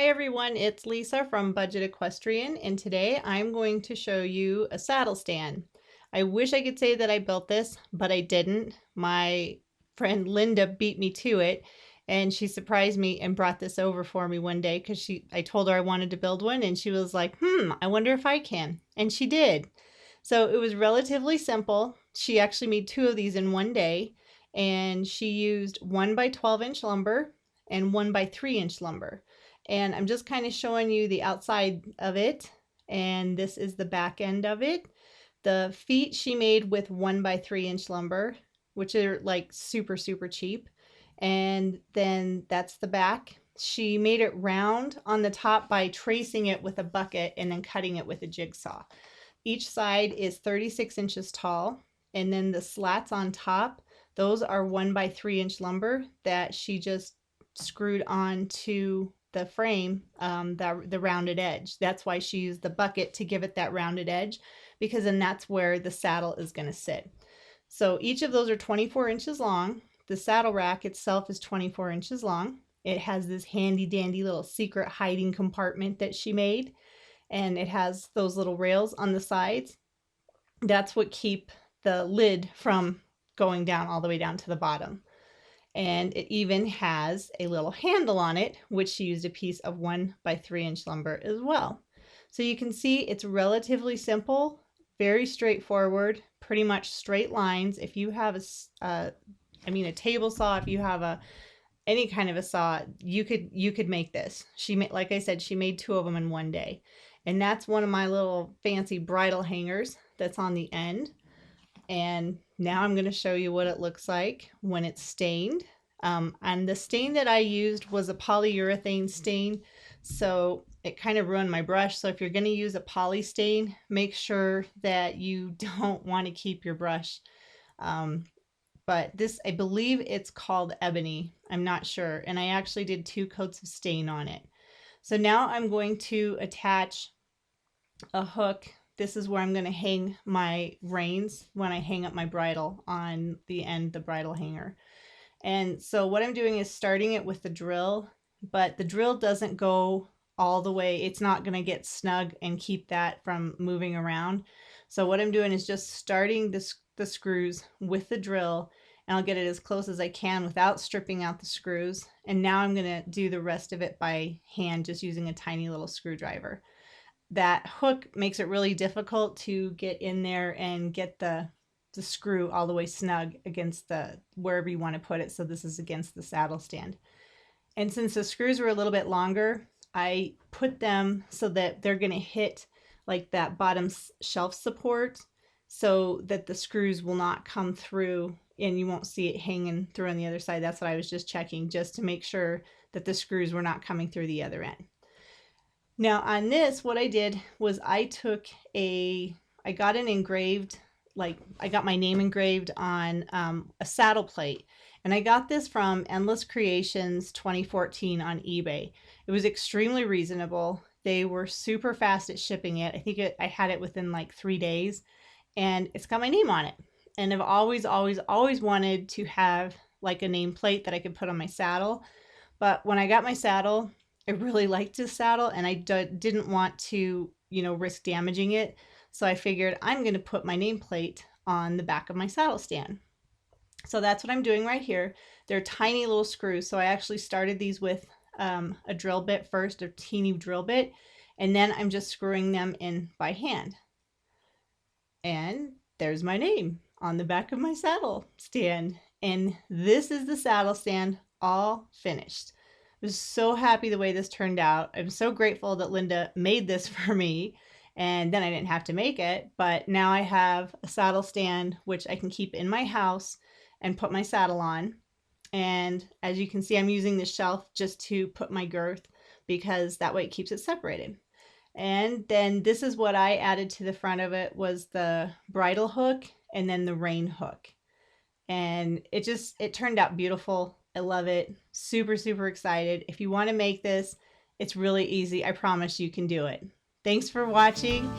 Hi everyone, it's Lisa from Budget Equestrian, and today I'm going to show you a saddle stand. I wish I could say that I built this, but I didn't. My friend Lynda beat me to it, and she surprised me and brought this over for me one day because I told her I wanted to build one, and she was like, I wonder if I can. And she did. So it was relatively simple. She actually made two of these in one day, and she used 1 by 12-inch lumber and 1 by 3-inch lumber. And I'm just kind of showing you the outside of it, and this is the back end of it. The feet she made with 1 by 3-inch lumber, which are like super cheap, and then that's the back. She made it round on the top by tracing it with a bucket and then cutting it with a jigsaw. Each side is 36 inches tall, and then the slats on top, those are 1 by 3-inch lumber that she just screwed onto the frame, the rounded edge. That's why she used the bucket to give it that rounded edge, because then that's where the saddle is going to sit. So each of those are 24 inches long. The saddle rack itself is 24 inches long. It has this handy dandy little secret hiding compartment that she made, and it has those little rails on the sides. That's what keep the lid from going down all the way down to the bottom. And it even has a little handle on it, which she used a piece of 1 by 3-inch lumber as well. So you can see it's relatively simple, very straightforward, pretty much straight lines. If you have a table saw, if you have any kind of a saw, you could make this. She made, like I said, she made two of them in one day. And that's one of my little fancy bridle hangers that's on the end. And now I'm going to show you what it looks like when it's stained. And the stain that I used was a polyurethane stain, so it kind of ruined my brush. So if you're going to use a poly stain, make sure that you don't want to keep your brush. But this, I believe it's called ebony. I'm not sure. And I actually did 2 coats of stain on it. So now I'm going to attach a hook. This is where I'm going to hang my reins when I hang up my bridle on the end, the bridle hanger. And so what I'm doing is starting it with the drill, but the drill doesn't go all the way. It's not going to get snug and keep that from moving around. So what I'm doing is just starting the screws with the drill, and I'll get it as close as I can without stripping out the screws. And now I'm going to do the rest of it by hand, just using a tiny little screwdriver. That hook makes it really difficult to get in there and get the screw all the way snug against the wherever you want to put it. So this is against the saddle stand. And since the screws were a little bit longer, I put them so that they're going to hit like that bottom shelf support, so that the screws will not come through and you won't see it hanging through on the other side. That's what I was just checking, just to make sure that the screws were not coming through the other end. Now on this, what I did was I got an engraved, like I got my name engraved on a saddle plate. And I got this from Endless Creations 2014 on eBay. It was extremely reasonable. They were super fast at shipping it. I think I had it within like 3 days, and it's got my name on it. And I've always wanted to have like a nameplate that I could put on my saddle. But when I got my saddle, I really liked this saddle, and I didn't want to, risk damaging it. So I figured I'm going to put my nameplate on the back of my saddle stand. So that's what I'm doing right here. They're tiny little screws. So I actually started these with a drill bit first, a teeny drill bit, and then I'm just screwing them in by hand. And there's my name on the back of my saddle stand. And this is the saddle stand all finished. I was so happy the way this turned out. I'm so grateful that Lynda made this for me, and then I didn't have to make it. But now I have a saddle stand which I can keep in my house and put my saddle on. And as you can see, I'm using the shelf just to put my girth, because that way it keeps it separated. And then this is what I added to the front of it, was the bridle hook and then the rein hook. And it turned out beautiful. I love it. Super excited. If you want to make this, it's really easy. I promise you can do it. Thanks for watching,